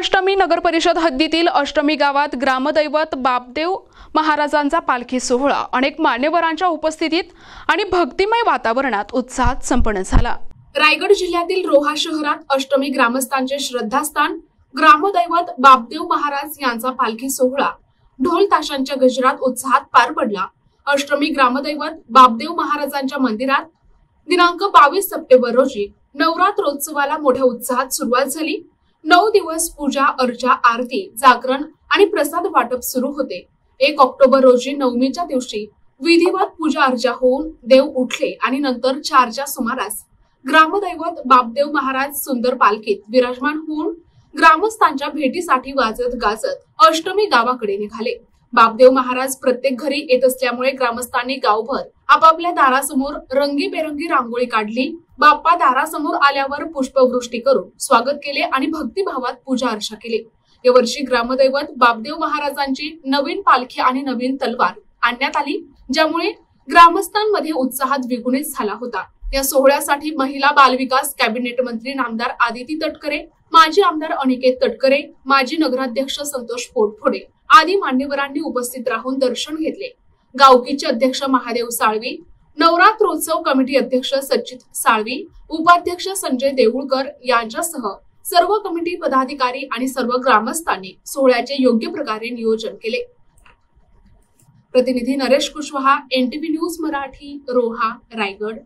अष्टमी नगर परिषद हद्दीतील अष्टमी गावात ग्रामदैवत बापदेव महाराजांचा पालखी सोहळा अनेक मान्यवरांच्या उपस्थितीत आणि भक्तिमय वातावरणात उत्साहात संपन्न झाला। रायगड जिल्ह्यातील रोहा शहरात अष्टमी ग्रामस्थांचे श्रद्धास्थान ग्रामदैवत बापदेव महाराज यांचा पालखी सोहळा ढोल ताशांच्या गजरात उत्साहात पार पडला। अष्टमी ग्रामदैवत बापदेव महाराजांच्या मंदिरात दिनांक 22 सप्टेंबर रोजी नवरात्रोत्सवाला मोठ्या उत्साहात सुरुवात झाली। 9 दिवस पूजा अर्चा आरती जागरण आणि प्रसाद वाटप सुरू होते। 1 ऑक्टोबर रोजी नवमीच्या दिवशी विधिवत पूजा अर्चा होऊन देव उठले आणि नंतर 4च्या सुमारास ग्रामदैवत बापदेव महाराज सुंदर पालखीत विराजमान होऊन ग्रामस्थांच्या भेटीसाठी वाजत गाजत अष्टमी गावाकडे निघाले। बापदेव महाराज प्रत्येक घरी येत असल्यामुळे ग्रामस्थांनी गावभर आपापल्या दारासमोर रंगीबेरंगी रांगोळी काढली। बाप्पा दारासमोर आल्यावर पुष्पवृष्टी करून स्वागत केले आणि भक्तिभावात पूजा अर्चा केली। या वर्षी ग्रामदैवत बापदेव महाराजांची नवीन पालखी आणि नवीन तलवार आणण्यात आली, ज्यामुळे ग्रामस्थांमध्ये उत्साहात द्विगुणित झाला होता। या सोहळ्यासाठी महिला बालविकास कॅबिनेट मंत्री नामदार आदिती तटकरे, माजी आमदार अनिकेत तटकरे, माजी नगराध्यक्ष संतोष पोटफोडे आदी मान्यवरांनी उपस्थित राहून दर्शन घेतले। गावकीचे अध्यक्ष महादेव साळवी, नवरात्रोत्सव कमिटी अध्यक्ष सचित साळवी, उपाध्यक्ष संजय देऊळकर यांच्यासह सर्व कमिटी पदाधिकारी आणि सर्व ग्रामस्थांनी सोहळ्याचे योग्य प्रकारे नियोजन केले। प्रतिनिधी नरेश कुशवाहा, NTV न्यूज मराठी, रोहा, रायगड।